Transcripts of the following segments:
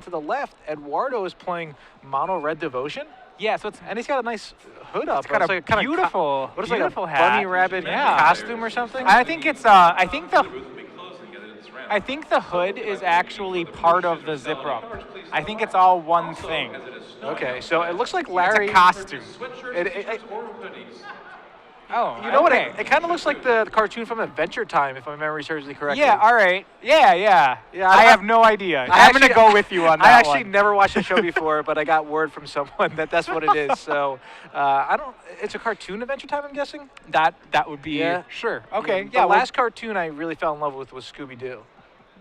to the left, Edwardo is playing Mono Red Devotion. Yeah, so it's And he's got a nice hood up. It's got a like kinda beautiful, what is beautiful like a hat. bunny rabbit Yeah. costume or something? I think it's I think the hood is actually part of the zipper up. I think it's all one thing. Okay, so it looks like Larry. It's a costume. Oh, You know what? okay. It kind of looks like the cartoon from Adventure Time, if my memory serves me correctly. Yeah, all right. Yeah. Yeah, I have no idea. I'm going to go with you on that I actually one. never watched the show before, but I got word from someone that that's what it is. So I don't. It's a cartoon Adventure Time, I'm guessing. That would be sure. Okay. The last cartoon I really fell in love with was Scooby Doo.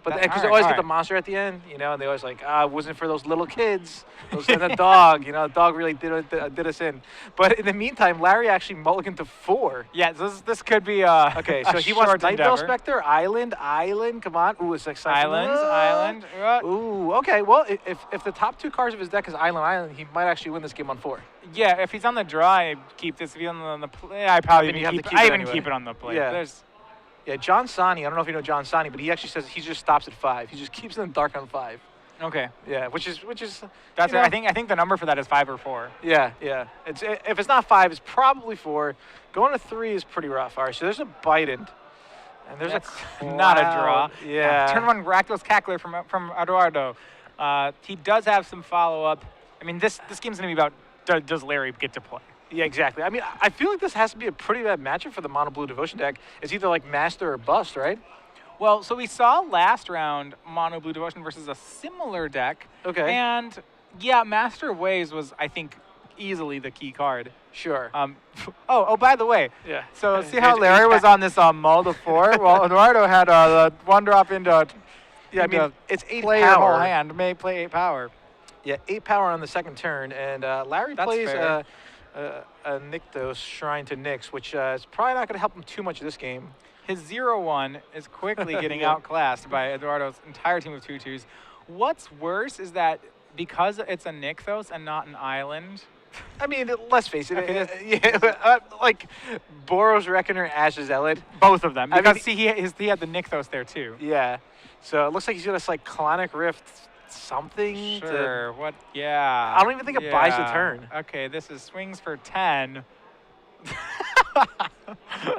But because they always get the monster at the end, and they always like, it wasn't for those little kids, and the dog, the dog really did us in. But in the meantime, Larry actually mulliganed to 4. Yeah, this could be okay. So he wants Night Vale endeavor. Spectre, Island, come on. Ooh, it's exciting. Island. Ooh, okay. Well, if the top 2 cards of his deck is Island, he might actually win this game on 4. Yeah, if he's on the draw, I keep this. If he's on the play, I probably even keep it on the play. Yeah. Yeah, John Sani, I don't know if you know John Sani, but he actually says he just stops at 5. He just keeps it in the dark on 5. Okay. Yeah, which is that's I think the number for that is 5 or 4. Yeah. If it's not 5, it's probably 4. Going to 3 is pretty rough. All right, so there's a Biden, and there's not a draw. Yeah. Turn 1 Rakdos Cackler from Eduardo. He does have some follow up. I mean, this game's gonna be about does Larry get to play? Yeah, exactly. I mean, I feel like this has to be a pretty bad matchup for the Mono Blue Devotion deck. It's either like Master or Bust, right? Well, so we saw last round Mono Blue Devotion versus a similar deck. Okay. And yeah, Master of Ways was, I think, easily the key card. Sure. By the way. Yeah. So see how Larry was on this mull to 4? Well, Eduardo had the 1 drop into. Yeah, I mean, it's 8 play power. Your whole hand may play 8 power. Yeah, 8 power on the second turn, and Larry plays a Nykthos Shrine to Nyx, which is probably not going to help him too much this game. His 0-1 is quickly getting outclassed by Eduardo's entire team of 2/2s. What's worse is that because it's a Nykthos and not an island. I mean, let's face it. Like Boros Reckoner, Ash's Zealot. Both of them. Because I mean, he had the Nykthos there too. Yeah. So it looks like he's got a Cyclonic Rift something. Sure. What? Yeah. I don't even think it buys the turn. Okay, this is swings for 10.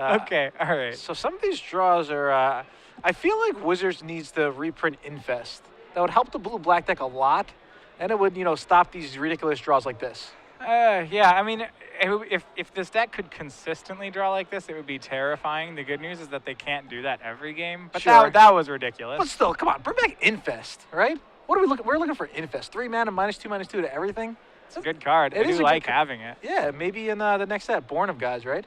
Okay, all right. So some of these draws are. I feel like Wizards needs to reprint Infest. That would help the blue-black deck a lot, and it would stop these ridiculous draws like this. Yeah, I mean, if this deck could consistently draw like this, it would be terrifying. The good news is that they can't do that every game, but sure. that was ridiculous. But still, come on, bring back Infest, right? What are we looking? We're looking for Infest. 3 mana, -2/-2 to everything. It's a good card. I do like having it. Yeah, maybe in the next set, Born of Gods, right?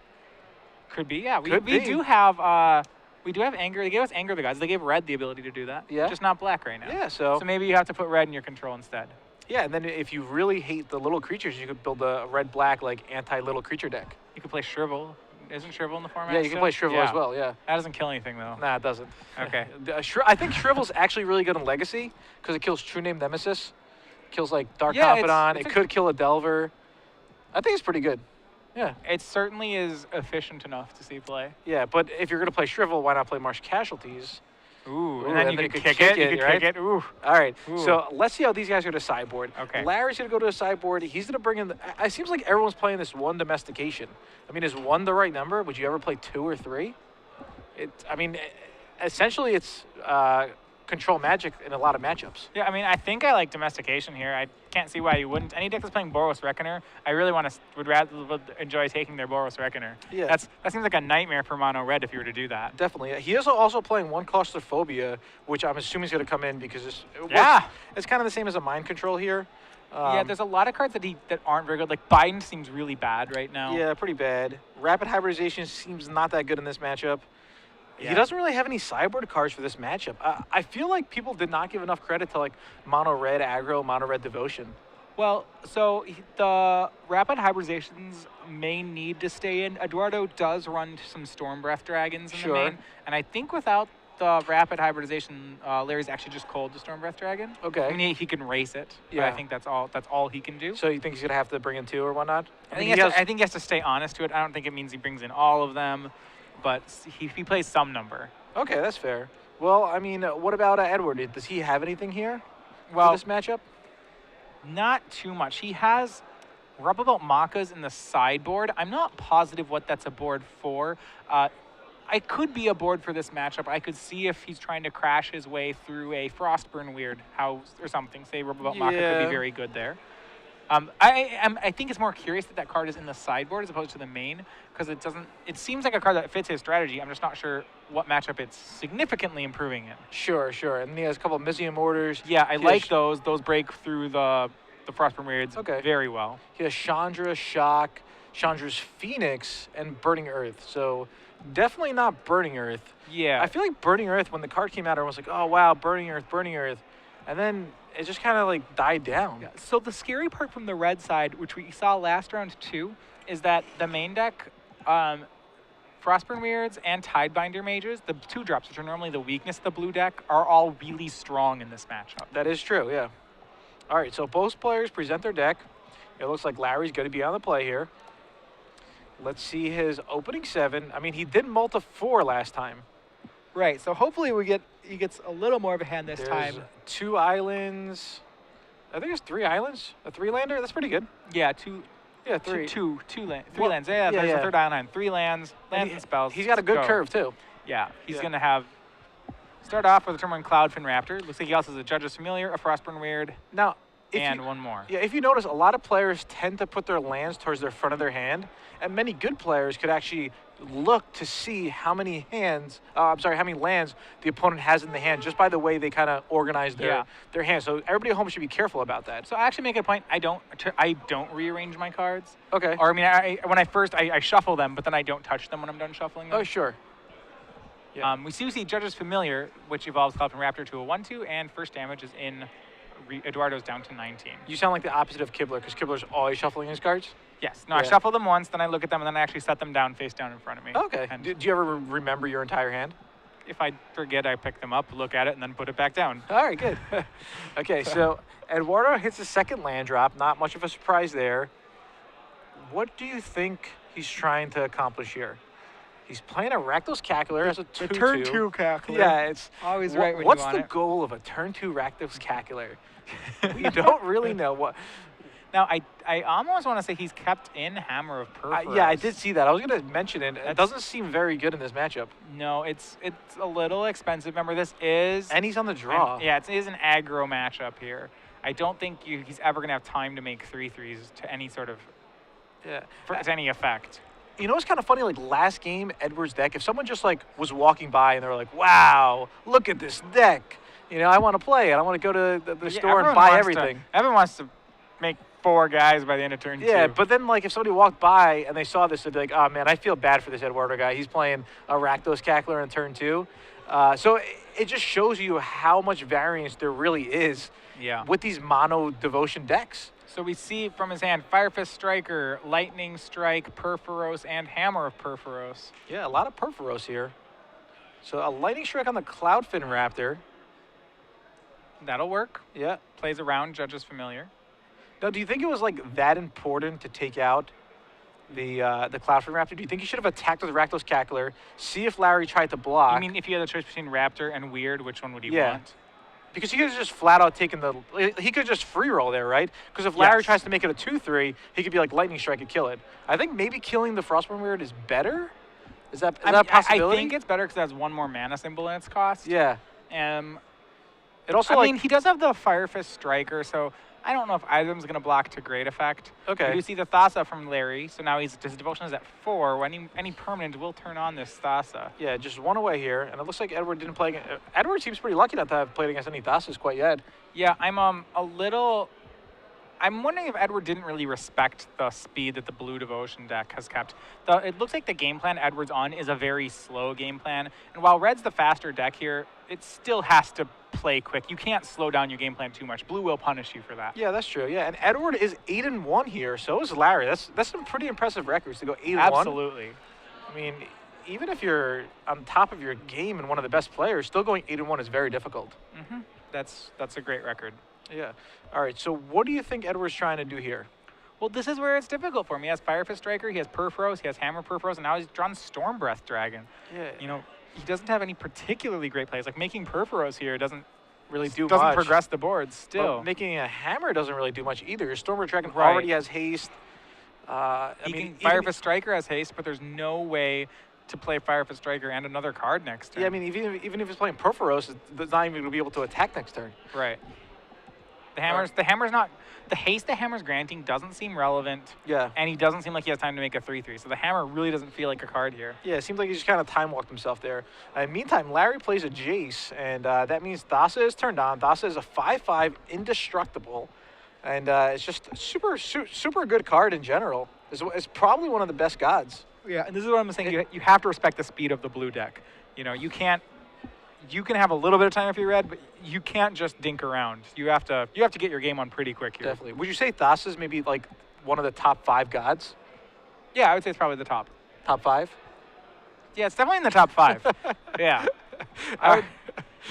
Could be, yeah. We be. do have Anger. They gave us Anger of the Gods. They gave Red the ability to do that. Yeah. Just not Black right now. Yeah, so maybe you have to put Red in your control instead. Yeah, and then if you really hate the little creatures, you could build a red-black anti-little creature deck. You could play Shrivel. Isn't Shrivel in the format? Yeah, you can play Shrivel as well. Yeah. That doesn't kill anything though. Nah, it doesn't. Okay. I think Shrivel's actually really good in Legacy because it kills True Name Nemesis, kills Dark Confidant. It could kill a Delver. I think it's pretty good. Yeah. It certainly is efficient enough to see play. Yeah, but if you're gonna play Shrivel, why not play Marsh Casualties? Ooh, and then you could kick it, You could right? kick it. Ooh. All right. Ooh. So let's see how these guys go to sideboard. Okay. Larry's gonna go to a sideboard. He's gonna bring in. It seems like everyone's playing this 1 domestication. I mean, is 1 the right number? Would you ever play 2 or 3? Essentially, it's control Magic in a lot of matchups. Yeah, I mean, I think I like Domestication here. I can't see why you wouldn't. Any deck that's playing Boros Reckoner, I really would enjoy taking their Boros Reckoner. Yeah. That seems like a nightmare for Mono Red if you were to do that. Definitely. He is also playing 1 Claustrophobia, which I'm assuming is going to come in because it's kind of the same as a Mind Control here. Yeah, there's a lot of cards that aren't very good. Like Biden seems really bad right now. Yeah, pretty bad. Rapid Hybridization seems not that good in this matchup. Yeah. He doesn't really have any sideboard cards for this matchup. I feel like people did not give enough credit to Mono Red Aggro, Mono Red Devotion. Well, so the Rapid Hybridizations may need to stay in. Eduardo does run some Storm Breath Dragons in the main, and I think without the Rapid Hybridization, Larry's actually just cold the Storm Breath Dragon. Okay. I mean, he can race it. Yeah. But I think that's all he can do. So you think he's gonna have to bring in 2 or whatnot? I think he has to stay honest to it. I don't think it means he brings in all of them, but he plays some number. Okay, that's fair. Well, I mean, what about Edward? Does he have anything here? for this matchup? Not too much. He has Rubabout Makas in the sideboard. I'm not positive what that's a board for. It could be a board for this matchup. I could see if he's trying to crash his way through a Frostburn Weird house or something. Say Rubabout Maka could be very good there. I think it's more curious that card is in the sideboard as opposed to the main, because it seems like a card that fits his strategy. I'm just not sure what matchup it's significantly improving in. Sure. And he has a couple of Mizium orders. Yeah, I like those. Those break through the Frostburn Weirds very well. He has Chandra, Shock, Chandra's Phoenix, and Burning Earth. So definitely not Burning Earth. Yeah. I feel like Burning Earth, when the card came out, everyone was like, oh, wow, Burning Earth. And then it just kind of like died down. Yeah. So the scary part from the red side, which we saw last round too, is that the main deck, Frostburn Weirds and Tidebinder Mages, the 2-drops, which are normally the weakness of the blue deck, are all really strong in this matchup. That is true, yeah. All right, so both players present their deck. It looks like Larry's going to be on the play here. Let's see his opening 7. I mean, he did multi 4 last time. Right, so hopefully he gets a little more of a hand this time. 2 islands. I think it's 3 islands. A 3-lander. That's pretty good. Yeah, 3. Three lands. Yeah, there's a third island. 3 lands, and spells. He's got a good curve too. Yeah, he's gonna have start off with a turn 1 Cloudfin Raptor. Looks like he also has a Judge's Familiar, a Frostburn Weird, and one more. Yeah, if you notice, a lot of players tend to put their lands towards their front of their hand, and many good players could actually look to see how many lands the opponent has in the hand just by the way they kind of organize their hand. So everybody at home should be careful about that. So I actually make a point. I don't rearrange my cards. Okay. Or I mean, when I shuffle them, but then I don't touch them when I'm done shuffling them. Oh, sure. Yeah. We see Judge's Familiar, which evolves Cloudfin Raptor to a 1/2, and first damage is in Edwardo's down to 19. You sound like the opposite of Kibler, because Kibler's always shuffling his cards? Yes. No, I shuffle them once, then I look at them, and then I actually set them down face down in front of me. Okay. Do you ever remember your entire hand? If I forget, I pick them up, look at it, and then put it back down. All right, good. Okay, so Edwardo hits the second land drop. Not much of a surprise there. What do you think he's trying to accomplish here? He's playing a Rakdos Cackler as a 2/2. The turn 2 Cackler. Yeah, it's always right when you want it. What's the goal of a turn 2 Rakdos Cackler? We don't really know what. Now, I almost want to say he's kept in Hammer of Perforos. Yeah, I did see that. I was going to mention it. It doesn't seem very good in this matchup. No, it's a little expensive. Remember, this is... And he's on the draw. Yeah, it is an aggro matchup here. I don't think he's ever going to have time to make 3/3s to any sort of... to any effect. You know what's kind of funny? Like last game, Edwards' deck, if someone just like was walking by and they're like, wow, look at this deck. You know, I want to play it. I want to go to the store and buy everything. Everyone wants to make 4 guys by the end of turn 2. Yeah, but then like if somebody walked by and they saw this, they'd be like, oh man, I feel bad for this Edwardo guy. He's playing a Rakdos Cackler in turn 2. So it just shows you how much variance there really is with these mono devotion decks. So we see from his hand Firefist Striker, Lightning Strike, Perforos, and Hammer of Perforos. Yeah, a lot of Perforos here. So a Lightning Strike on the Cloudfin Raptor. That'll work. Yeah. Plays around Judge's Familiar. Now, do you think it was like that important to take out the Cloudfin Raptor? Do you think he should have attacked with Rakdos Cackler, see if Larry tried to block? I mean, if you had the choice between Raptor and Weird, which one would you want? Because he could have just flat out taken he could just free roll there, right? Because if Larry tries to make it a 2/3, he could be like Lightning Strike and kill it. I think maybe killing the Frostburn Weird is better. Is that a possibility? I think it's better because it has 1 more mana symbol in its cost. Yeah. It also, I mean, he does have the Firefist Striker, so I don't know if either of them is going to block to great effect. Okay. We do see the Thassa from Larry, so now his devotion is at 4. When any permanent will turn on this Thassa. Yeah, just 1 away here, and it looks like Edward didn't play against... Edward seems pretty lucky not to have played against any Thassas quite yet. Yeah, I'm wondering if Edward didn't really respect the speed that the blue devotion deck has kept. It looks like the game plan Edward's on is a very slow game plan, and while Red's the faster deck here, it still has to play quick. You can't slow down your game plan too much. Blue will punish you for that. Yeah, that's true. Yeah, and Edward is 8-1 here. So is Larry. That's some pretty impressive records to go 8-1. Absolutely. I mean, even if you're on top of your game and one of the best players, still going 8-1 is very difficult. Mm-hmm. That's a great record. Yeah. All right. So what do you think Edward's trying to do here? Well, this is where it's difficult for him. He has Firefist Striker, he has Perforos, he has Hammer Perforos, and now he's drawn Storm Breath Dragon. Yeah. You know, he doesn't have any particularly great plays. Like making Perforos here doesn't really do doesn't much. progress the board still. But making a hammer doesn't really do much either. Your Stormbird Dragon already has haste. Fire Fist Striker has haste, but there's no way to play Fire Fist Striker and another card next turn. Yeah, I mean, even if it's playing Perforos, it's not even going to be able to attack next turn. Right. The hammer's not. The haste the hammer's granting doesn't seem relevant. Yeah. And he doesn't seem like he has time to make a 3/3. So the hammer really doesn't feel like a card here. Yeah, it seems like he just kind of time walked himself there. Meantime, Larry plays a Jace, and that means Thassa is turned on. Thassa is a 5/5 indestructible, and it's just super good card in general. It's probably one of the best gods. Yeah, and this is what I'm saying. You have to respect the speed of the blue deck. You know, you can't. You can have a little bit of time if you're red, but you can't just dink around. You have to get your game on pretty quick here. Definitely. Would you say Thassa is maybe like one of the top 5 gods? Yeah, I would say it's probably the top. Top 5? Yeah, it's definitely in the top 5. Yeah.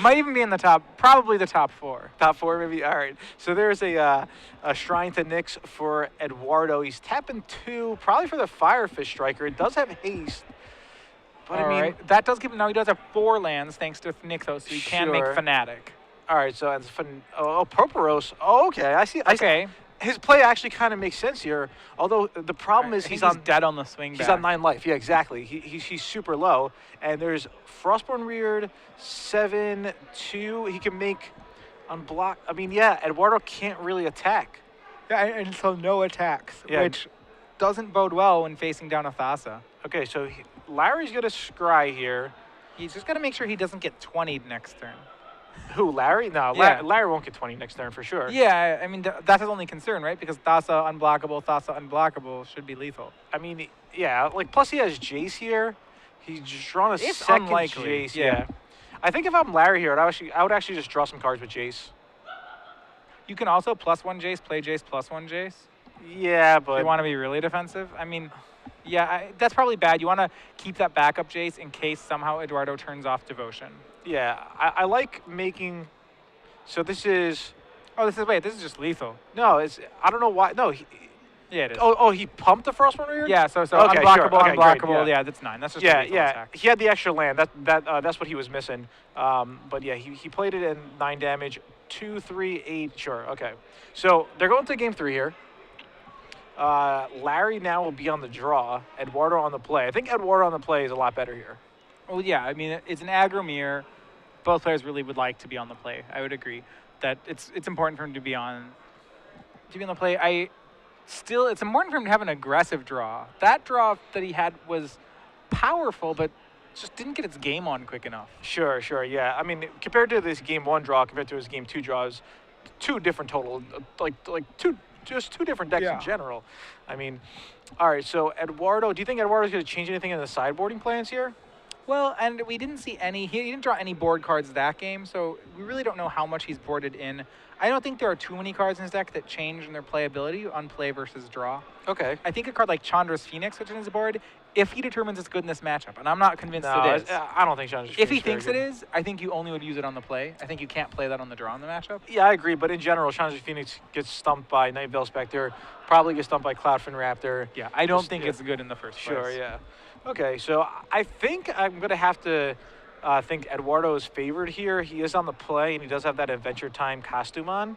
Might even be in the top, probably the top 4. Top 4, maybe? All right. So there's a Shrine to Nyx for Edwardo. He's tapping 2, probably for the Fire Fist Striker. It does have haste. But All right. That does give him, now he does have 4 lands thanks to Nyxos, so he can make Fanatic. All right, so it's Perforos. Oh, okay. I see. Okay. His play actually kind of makes sense here. Although the problem is he's dead on the swing back. He's on 9 life. Yeah, exactly. He's super low. And there's Frostborn Reared, 7/2. He can make unblock. I mean, yeah, Eduardo can't really attack. Yeah, and so no attacks, which doesn't bode well when facing down a Thassa. Okay, so Larry's going to scry here. He's just got to make sure he doesn't get 20'd next turn. Who, Larry? No, yeah. Larry won't get 20 next turn for sure. Yeah, I mean, that's his only concern, right? Because Thassa unblockable should be lethal. I mean, yeah, like, plus he has Jace here. He's just drawn a second unlikely. Jace. Yeah. I think if I'm Larry here, I would actually just draw some cards with Jace. You can also +1 Jace, play Jace +1 Jace. Yeah, but... You want to be really defensive? I mean... Yeah, that's probably bad. You want to keep that backup Jace in case somehow Eduardo turns off Devotion. Yeah, I like making... So this is... Oh, this is just lethal. No, I don't know why... No, yeah, it is. Oh, he pumped the Frostborn Reared? Yeah, so okay, unblockable, sure. Okay, unblockable. Great, yeah, that's 9. That's just attack. He had the extra land. That's what he was missing. But yeah, he played it in 9 damage. 2, 3, 8. Sure, okay. So they're going to game 3 here. Larry now will be on the draw. Eduardo on the play. I think Eduardo on the play is a lot better here. Well, yeah. I mean, it's an aggro mirror. Both players really would like to be on the play. I would agree that it's important for him to be on the play. It's important for him to have an aggressive draw. That draw that he had was powerful, but just didn't get its game on quick enough. Sure, yeah. I mean, compared to this game 1 draw, compared to his game 2 draws, 2 different total, just 2 different decks in general. I mean, all right, so Eduardo, do you think Eduardo's going to change anything in the sideboarding plans here? Well, and we didn't see any, he didn't draw any board cards that game, so we really don't know how much he's boarded in. I don't think there are too many cards in his deck that change in their playability on play versus draw. Okay. I think a card like Chandra's Phoenix, which is in his board, if he determines it's good in this matchup, and I'm not convinced it is. I don't think Chandra's Phoenix. If he thinks it is, I think you only would use it on the play. I think you can't play that on the draw in the matchup. Yeah, I agree, but in general, Chandra's Phoenix gets stumped by Night Veil Spectre, probably gets stumped by Cloudfin Raptor. Yeah, I don't think it's good in the first place. Sure, yeah. Okay, so I think I'm going to have to think Eduardo is favored here. He is on the play, and he does have that Adventure Time costume on.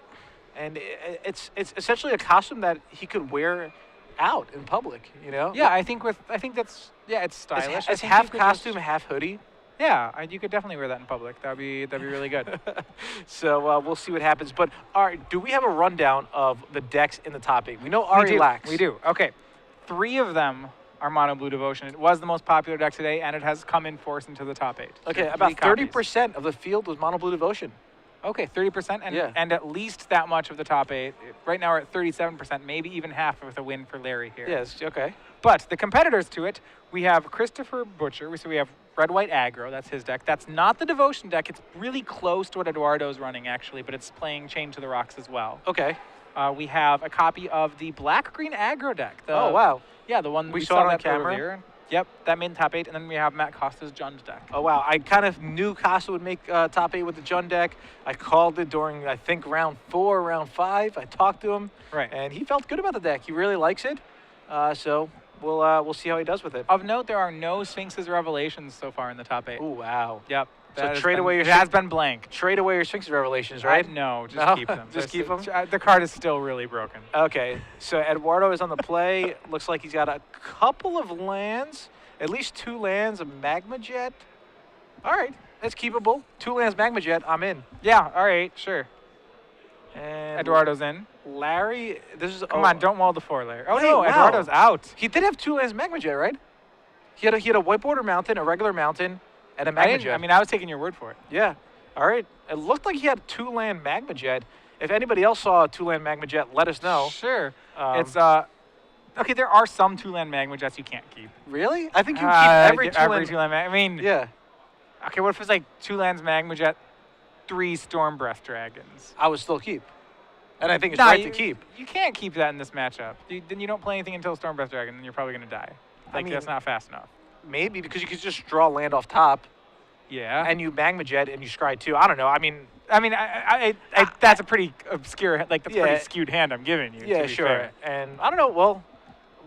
And it's essentially a costume that he could wear out in public, you know? Yeah, I think that's it's stylish. It's half costume, half hoodie. Yeah, you could definitely wear that in public. That'd be really good. So we'll see what happens. But all right, do we have a rundown of the decks in the top 8? We know Ari lacks. We do. Okay, 3 of them are Mono Blue Devotion. It was the most popular deck today, and it has come in force into the top 8. Okay, about 30% of the field was Mono Blue Devotion. Okay, 30%, and at least that much of the top 8. Right now we're at 37%, maybe even half with a win for Larry here. Yes, okay. But the competitors to it, we have Christopher Butcher. So we have Red-White Aggro, that's his deck. That's not the Devotion deck. It's really close to what Eduardo's running, actually, but it's playing Chain to the Rocks as well. Okay. We have a copy of the Black-Green Aggro deck. Oh, wow. Yeah, the one we saw it on camera. Earlier. Yep, that made top 8, and then we have Matt Costa's Jund deck. Oh, wow. I kind of knew Costa would make top 8 with the Jund deck. I called it during, I think, round 4, round 5. I talked to him, and he felt good about the deck. He really likes it, so we'll see how he does with it. Of note, there are no Sphinx's Revelations so far in the top 8. Oh, wow. Yep. So trade away your... It has been blank. Trade away your Sphinx Revelations, right? No, just keep them. Just keep them? The card is still really broken. Okay, so Edwardo is on the play. Looks like he's got a couple of lands, at least 2 lands, a Magma Jet. All right, that's keepable. 2 lands, Magma Jet, I'm in. Yeah, all right, sure. And Eduardo's in. Larry, this is... Come on, don't wall the 4-layer. Oh, wait, no, wow. Eduardo's out. He did have 2 lands Magma Jet, right? He had a white border mountain, a regular mountain, and a Magma Jet. I mean, I was taking your word for it. Yeah. All right. It looked like he had 2-land Magma Jet. If anybody else saw a 2-land Magma Jet, let us know. Sure. It's okay. There are some 2-land Magma Jets you can't keep. Really? I think you keep every 2-land. I mean, yeah. Okay, what if it's like 2 lands Magma Jet, 3 Storm Breath Dragons? I would still keep, and I think it's right to keep. You can't keep that in this matchup. Then you don't play anything until Storm Breath Dragon, and you're probably gonna die. Like, I mean, that's not fast enough. Maybe because you could just draw land off top. Yeah. And you Magma Jet and you scry 2. I don't know. I mean, that's a pretty obscure, like that's a yeah, pretty skewed hand I'm giving you. Yeah, sure. Fair. And I don't know. Well,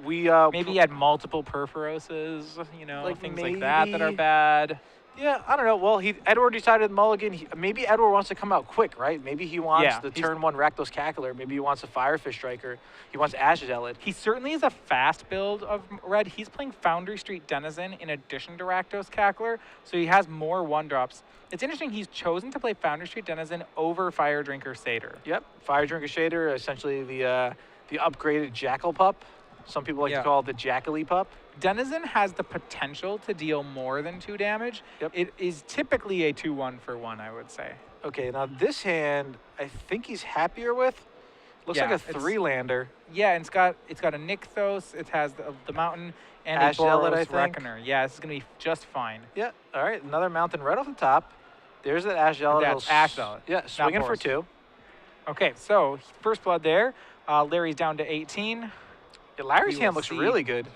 we maybe you had multiple Perforoses, like things like that are bad. Yeah, I don't know. Well, Edward decided mulligan. Maybe Edward wants to come out quick, right? Maybe he wants the turn 1 Rakdos Cackler. Maybe he wants a Firefish Striker. He wants Ash Zealot. He certainly is a fast build of red. He's playing Foundry Street Denizen in addition to Rakdos Cackler, so he has more 1-drops. It's interesting, he's chosen to play Foundry Street Denizen over Fire Drinker Satyr. Yep, Fire Drinker Satyr, essentially the upgraded Jackal Pup. Some people like to call it the Jackally Pup. Denizen has the potential to deal more than 2 damage. Yep. It is typically a 2-1 for 1, I would say. Okay, now this hand, I think he's happier with. Looks like a 3-lander. Yeah, and it's got a Nykthos, it has the mountain, and Ash a Boros Zealot, I think. Reckoner. Yeah, this is going to be just fine. Yeah, all right, another mountain right off the top. There's that Ash Zealot. That's Ash Zealot. Yeah, swinging for 2. Okay, so first blood there. Larry's down to 18. Yeah, Larry's hand looks really good.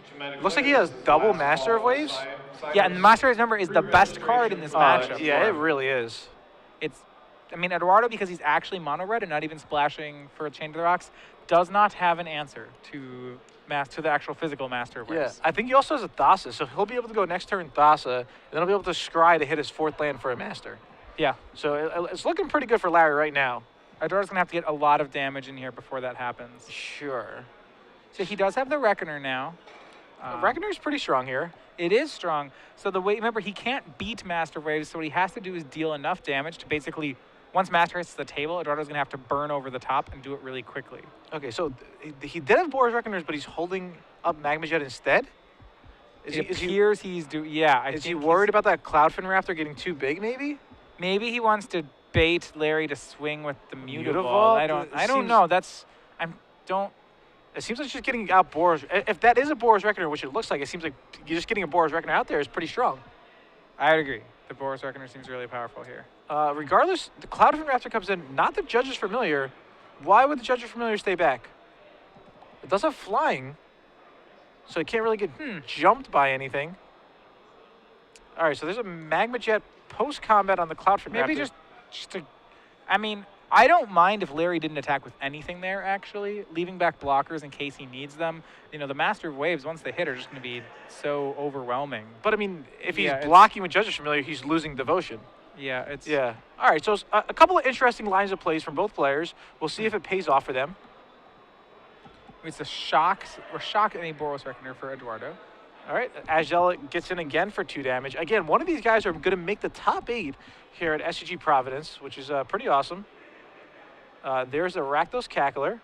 Looks like he has double Master of Waves. Yeah, and the Master of Waves number is the best card in this matchup. Yeah, it really is. I mean, Eduardo, because he's actually mono red and not even splashing for a Chain to the Rocks, does not have an answer to the actual physical Master of Waves. Yeah, I think he also has a Thassa, so he'll be able to go next turn Thassa, and then he'll be able to scry to hit his 4th land for a Master. Yeah. So it's looking pretty good for Larry right now. Eduardo's going to have to get a lot of damage in here before that happens. Sure. So he does have the Reckoner now. Reckoner's pretty strong here. It is strong. So remember, he can't beat Master Waves, so what he has to do is deal enough damage to basically, once Master hits the table, Eduardo's going to have to burn over the top and do it really quickly. Okay, so he did have Boros Reckoners, but he's holding up Magma Jet instead? Is he worried about that Cloudfin Raptor getting too big, maybe? Maybe he wants to bait Larry to swing with the Mutavault. I don't know. It seems like she's getting out Boros. If that is a Boros Reckoner, which it looks like, it seems like you're just getting a Boros Reckoner out there is pretty strong. I would agree. The Boros Reckoner seems really powerful here. Regardless, the Cloudfin Raptor comes in, not the Judge's Familiar. Why would the Judge's Familiar stay back? It does have flying, so it can't really get jumped by anything. All right, so there's a Magma Jet post-combat on the Cloudfin Raptor. Maybe I mean, I don't mind if Larry didn't attack with anything there, actually. Leaving back blockers in case he needs them. The Master of Waves, once they hit, are just going to be so overwhelming. But, I mean, if he's blocking with Judge's Familiar, he's losing Devotion. Yeah, Yeah. All right, so a couple of interesting lines of plays from both players. We'll see if it pays off for them. It's a shock and a Boros Reckoner for Eduardo. All right, Azela gets in again for 2 damage. Again, one of these guys are going to make the top 8 here at SCG Providence, which is pretty awesome. There's a Rakdos Cackler.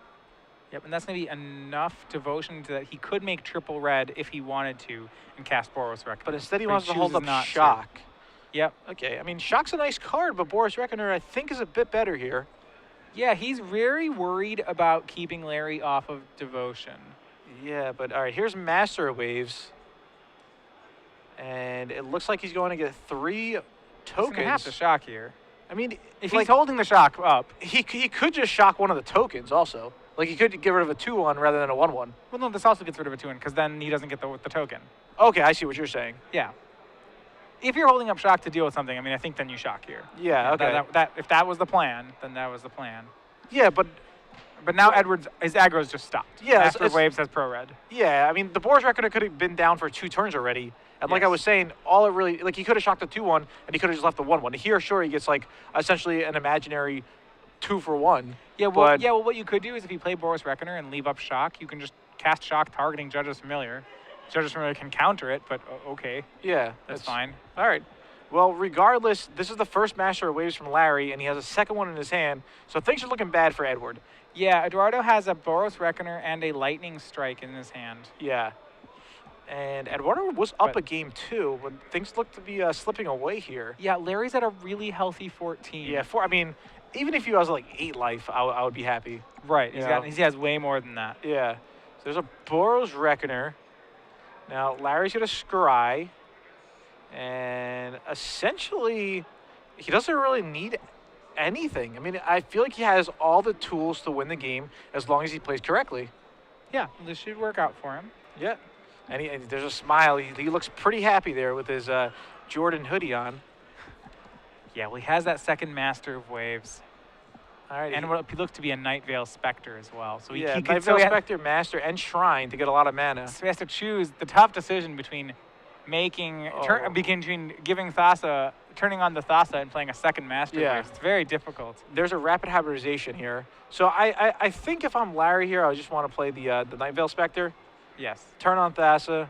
Yep, and that's going to be enough devotion to that he could make triple red if he wanted to and cast Boros Reckoner. But instead he wants to hold up Shock. Yep. Okay, I mean, Shock's a nice card, but Boros Reckoner I think is a bit better here. Yeah, he's very worried about keeping Larry off of devotion. Yeah, but all right, here's Master of Waves. And it looks like he's going to get 3 tokens. He's going to have to shock here. I mean, if he's holding the shock up, he could just shock one of the tokens also. Like, he could get rid of a 2-1 rather than a 1-1. Well, no, this also gets rid of a 2-1 because then he doesn't get the token. Okay, I see what you're saying. Yeah. If you're holding up shock to deal with something, I mean, I think then you shock here. Yeah, okay. If that was the plan, then that was the plan. Yeah, but But now his aggro's just stopped. Yeah, Master of Waves has pro red. Yeah, I mean, the Boros Reckoner could have been down for 2 turns already. And like I Yes. was saying, all it really, like he could have shocked the 2-1 and he could have just left the 1-1. Here, sure, he gets like essentially an imaginary 2-for-1. Yeah, well, what you could do is if you play Boros Reckoner and leave up shock, you can just cast shock targeting Judge's Familiar. Judge's Familiar can counter it, but okay. Yeah. That's fine. All right. Well, regardless, this is the first Master of Waves from Larry, and he has a second one in his hand, so things are looking bad for Edward. Yeah, Edwardo has a Boros Reckoner and a Lightning Strike in his hand. Yeah. And Edwardo was up a game too, but things look to be slipping away here. Yeah, Larry's at a really healthy 14. Yeah, I mean, even if he was like 8 life, I would be happy. Right, he has way more than that. Yeah. So there's a Boros Reckoner. Now, Larry's going to scry. And essentially, he doesn't really need anything. I mean, I feel like he has all the tools to win the game as long as he plays correctly. Yeah, this should work out for him. Yeah. And there's a smile. He looks pretty happy there with his Jordan hoodie on. Yeah, well, he has that second Master of Waves. All right. And what looks to be a Night Veil Spectre as well. So Night Veil Spectre, Master, and Shrine to get a lot of mana. So he has to choose the tough decision between between giving Thassa, turning on the Thassa and playing a second Master of Waves. It's very difficult. There's a rapid hybridization here. So I think if I'm Larry here, I just want to play the Night Veil Spectre. Yes. Turn on Thassa.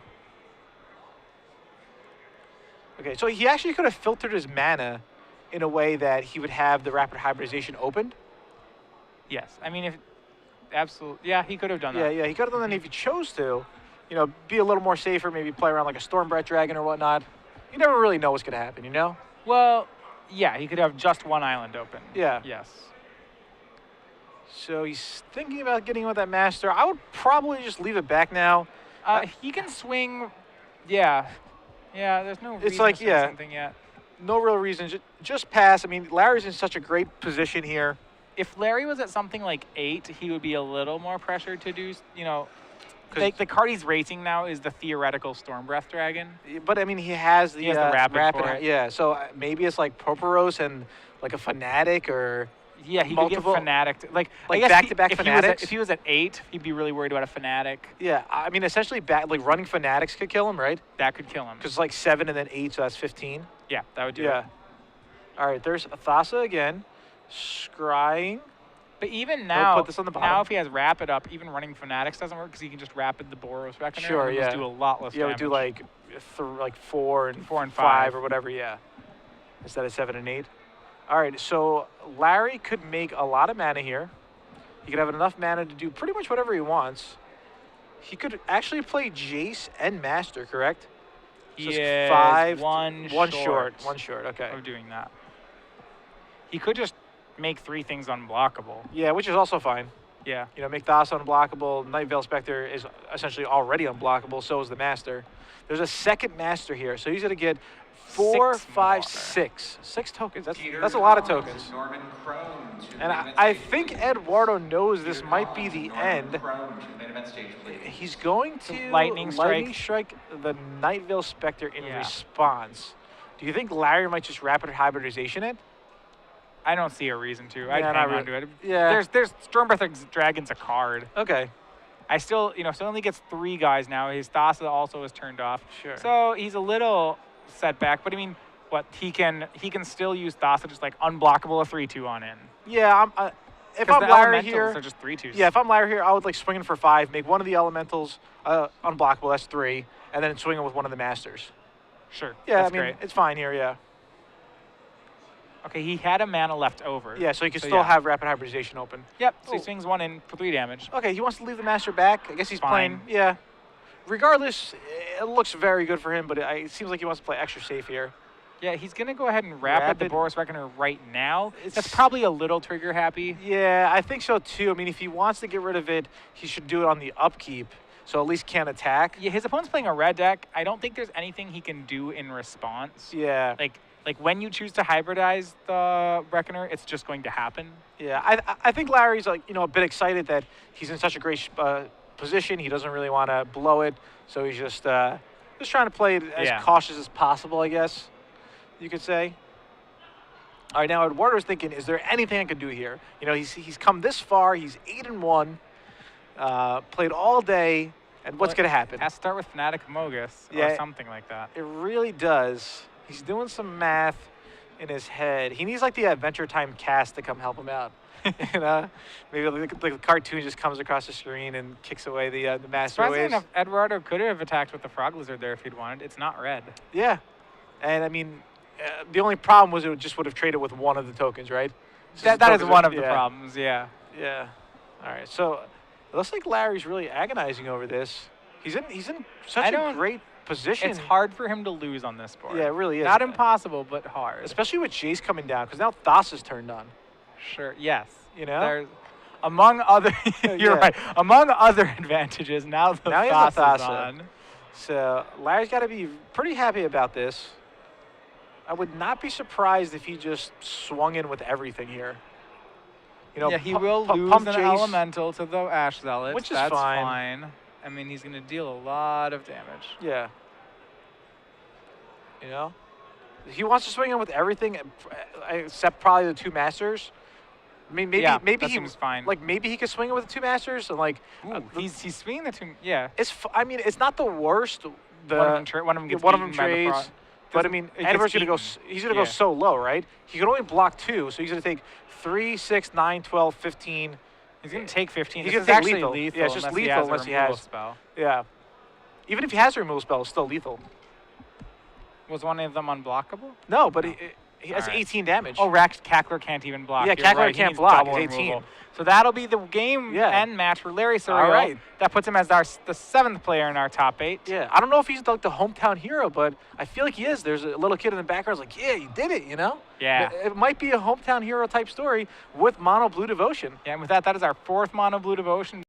Okay, so he actually could have filtered his mana in a way that he would have the rapid hybridization opened. Yes, I mean, yeah, he could have done that. Yeah, he could have done that if he chose to. You know, be a little more safer, maybe play around like a Stormbreath Dragon or whatnot. You never really know what's going to happen, you know? Well, yeah, he could have just one island open. Yeah. Yes. So he's thinking about getting with that Master. I would probably just leave it back now. He can swing, yeah. Yeah, there's no reason it's like, to swing something yet. No real reason. Just pass. I mean, Larry's in such a great position here. If Larry was at something like 8, he would be a little more pressured to do, you know, the card he's racing now is the theoretical Stormbreath Dragon. But, I mean, he has the rapid for it. Yeah, so maybe it's like Properos and like a Fanatic or... Yeah, he could get Fanatic. Like back-to-back Fanatics? If he was at 8, he'd be really worried about a Fanatic. Yeah, I mean, essentially, running Fanatics could kill him, right? That could kill him. Because it's like 7 and then 8, so that's 15. Yeah, that would do it. All right, there's Thassa again. Scrying. But even now, put this on the bottom. now if he has Rapid up, even running Fanatics doesn't work because he can just Rapid the Boros Reckoner. Sure, and just do a lot less damage. Yeah, would do like 4 and 5 or whatever, yeah. Instead of 7 and 8. All right, so Larry could make a lot of mana here. He could have enough mana to do pretty much whatever he wants. He could actually play Jace and Master, correct? He is 5, one short. One short, okay. Of doing that. He could just make 3 things unblockable. Yeah, which is also fine. Yeah. You know, make Thassa unblockable. Night Veil Spectre is essentially already unblockable, so is the Master. There's a second Master here, so he's going to get 4, 5, 6. 6 tokens. That's a lot of tokens. And I think Edwardo knows this might be the end. He's going to Lightning Strike the Night Veil Spectre in response. Do you think Larry might just rapid hybridization it? I don't see a reason to. I'd hang on to it. Yeah. There's Stormbreath Dragon's a card. Okay. I still, so only gets 3 guys now. His Thassa also is turned off. Sure. So he's a little set back, but I mean, he can still use Thassa just like unblockable a 3/2 on in. Yeah, if I'm Larry here, are just 3/2s. Yeah, if I'm Larry here, I would like swing in for 5, make one of the elementals unblockable, that's 3, and then swing in with one of the Masters. Sure. Yeah, that's I mean, great. it's fine here. Yeah. Okay, he had a mana left over. Yeah, so he can still have rapid hybridization open. Yep, so he swings 1 in for 3 damage. Okay, he wants to leave the Master back. I guess he's playing, yeah. Regardless, it looks very good for him, but it seems like he wants to play extra safe here. Yeah, he's going to go ahead and rapid the Boros Reckoner right now. That's probably a little trigger happy. Yeah, I think so too. I mean, if he wants to get rid of it, he should do it on the upkeep, so at least can't attack. Yeah, his opponent's playing a red deck. I don't think there's anything he can do in response. Yeah. Like when you choose to hybridize the Reckoner, it's just going to happen. Yeah, I think Larry's like, a bit excited that he's in such a great position. He doesn't really want to blow it, so he's just trying to play it as cautious as possible, I guess you could say. All right, now Edwardo's thinking, is there anything I can do here? You know, he's come this far. He's 8-1, played all day, and what's going to happen? It has to start with Fnatic Mogus or something like that. It really does. He's doing some math in his head. He needs like the Adventure Time cast to come help him out. You know, maybe the cartoon just comes across the screen and kicks away the master waves. Surprisingly enough, Edwardo could have attacked with the Frog Lizard there if he'd wanted. It's not red. Yeah, and I mean, the only problem was it just would have traded with one of the tokens, right? That is one of the problems. Yeah. Yeah. All right. So it looks like Larry's really agonizing over this. He's in such a great position. It's hard for him to lose on this board. Yeah, it really is. Not impossible, but hard. Especially with Jace coming down, because now Thas is turned on. Sure. Yes. You know. There's, among other, you're right. Among other advantages, now the Thas is on. So Larry's got to be pretty happy about this. I would not be surprised if he just swung in with everything here. You know, yeah, he will lose an elemental to the Ash Zealot, which is That's fine. I mean, he's going to deal a lot of damage. Yeah. You know, he wants to swing in with everything except probably the two masters. I mean, maybe he was fine. Like maybe he could swing it with the two masters and like. Ooh, he's swinging the two. Yeah. I mean, it's not the worst. One of them gets trades. But I mean, Edward's gonna go. He's gonna go so low, right? He can only block 2, so he's gonna take 3, 6, 9, 12, 15. He's gonna take 15. He's gonna take actually lethal. Yeah, it's just lethal unless he has. Spell. Yeah. Even if he has a removal spell, it's still lethal. Was one of them unblockable? No, but he has 18 damage. Oh, Cackler can't even block. Yeah, Cackler can't block. He's 18. Removal. So that'll be the game end match for Larry Suriel. All right. That puts him as the 7th player in our top 8. Yeah, I don't know if he's like the hometown hero, but I feel like he is. There's a little kid in the background who's like, yeah, you did it, you know? Yeah. It might be a hometown hero type story with Mono Blue Devotion. Yeah, and with that is our 4th Mono Blue Devotion.